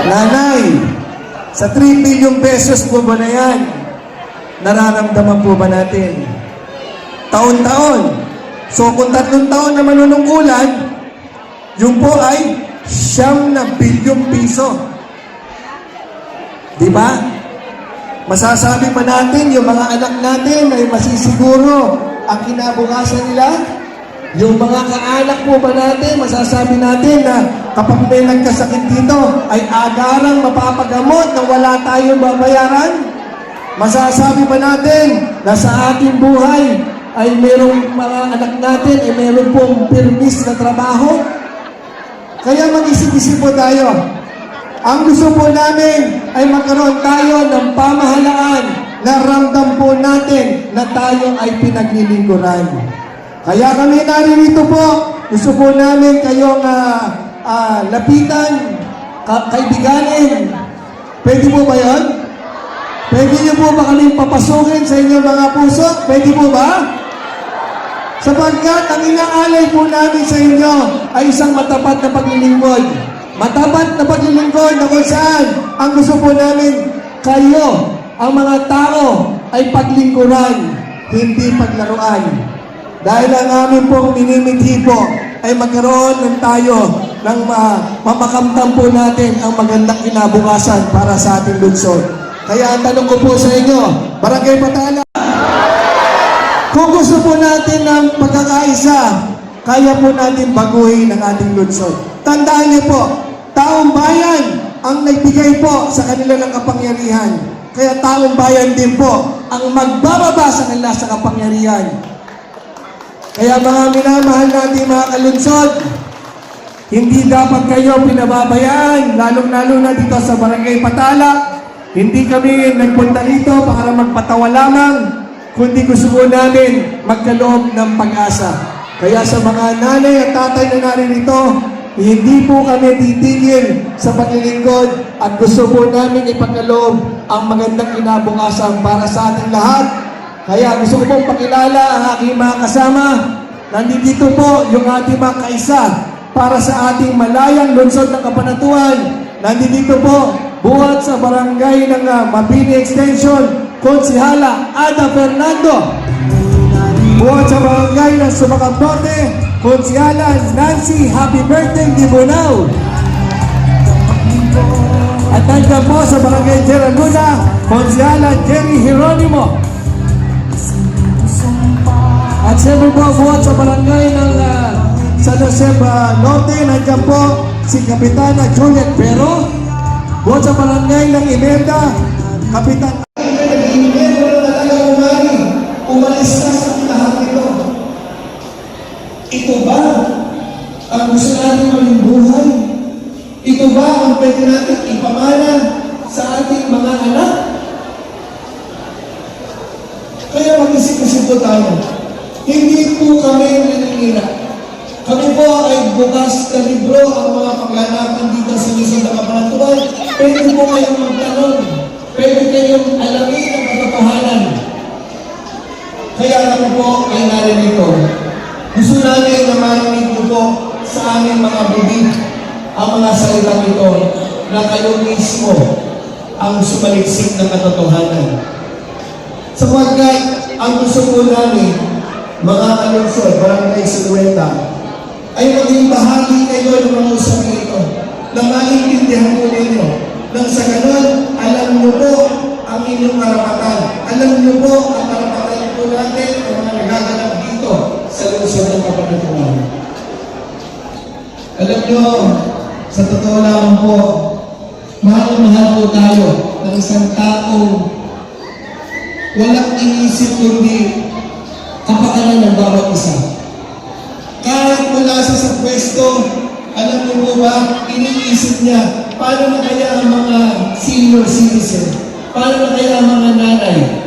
Nanay, sa 3 billion pesos po ba na yan, nararamdaman po ba natin? Taon-taon. So kung 3 taon na manunungkulan, yung po ay 9 bilyong piso. Di ba? Masasabi pa natin, yung mga anak natin ay masisiguro ang kinabukasan nila. Yung mga kaanak po ba natin, masasabi natin na kapag may nagkasakit dito, ay agarang mapapagamot na wala tayong babayaran? Masasabi ba natin na sa ating buhay ay mayroong mga anak natin ay mayroong pong permis na trabaho? Kaya mag-isip-isip po tayo. Ang gusto po namin ay magkaroon tayo ng pamahalaan na ramdam po natin na tayo ay pinaglilingkuran. Kaya kami naririto po, gusto po namin kayong lapitan, kaibiganin. Pwede po ba yun? Pwede niyo po ba kaming papasukin sa inyong mga puso? Pwede po ba? Sapagkat ang inaalay po namin sa inyo ay isang matapat na paglilingkod. Matapat na paglilingkod na kung saan ang gusto po namin kayo, ang mga tao, ay paglingkuran, hindi paglaruan. Dahil ang amin pong minimithi po ay magkaroon ng tayo ng mamakamtam po natin ang magandang kinabukasan para sa ating lungsod. Kaya ang tanong ko po sa inyo, Barangay Patala, kung gusto po natin ng pagkakaisa, kaya po natin baguhin ang ating lungsod. Tandaan niyo po, taong bayan ang nagbigay po sa kanila ng kapangyarihan. Kaya taong bayan din po ang magbababa sa kanila sa kapangyarihan. Kaya mga minamahal natin mga kalunsod, hindi dapat kayo pinababayaan, lalong-lalo na dito sa Barangay Patala. Hindi kami nagpunta rito para magpatawa lamang, kundi gusto po namin magkaloob ng pag-asa. Kaya sa mga nanay at tatay na naririto, hindi po kami titigil sa paglilingkod at gusto po namin ipagkaloob ang magandang kinabukasan para sa ating lahat. Kaya gusto ko pong pakilala ang aking mga kasama. Nandito po yung ating mga kaisa para sa ating malayang lungsod ng Kabanatuan. Nandito po buhat sa barangay ng Mabini Extension, Konsihala Ada Fernando. Buhat sa barangay ng Sumakab Norte, Konsihala Nancy Happy Birthday Dibunao. At nandiyan po sa barangay Gerald Luna, Konsihala Jerry Hieronimo. At siyempre po buhat sa barangay ng San Jose Norte, nandiyan po si Kapitana Juliet Pero. Buhat sa barangay ng Imelda, Kapitan umalis na sa lahat nito. Ito ba ang gusto natin maging buhay? Ito ba ang pwede natin ipamana sa ating mga anak? Kaya mag-isip-isip po tayo. Hindi po kami naninira. Kami po ay bukas na libro ang mga paglalaban dito sa Luzon ng Kabanatuan. Pwede po kayong magtanong. Pwede kayong alamin ang katotohanan. Kaya naman po ay narinito. Gusto namin na marinig po sa aming mga bibig ang mga salitang ito na kayo mismo ang sumaliksik ng katotohanan. Sapagkat ang gusto po namin, mga kalunsod, barangay Silueta, ay maging bahagi kayo ng mga usapin ito, na maintindihan po ninyo, nang sa ganon, alam nyo po ang inyong karapatan. Alam nyo po ang karapatan po natin ang mga nagaganap dito sa lungsod ng Kabanatuan. Alam nyo, sa totoo lang po, mahal po tayo ng isang taong walang iniisip kundi kapakanan ng bawat isa. Kahit mula sa pwesto, alam niyo po ba, iniisip niya, paano na kaya ang mga senior citizen? Paano na kaya ang mga nanay?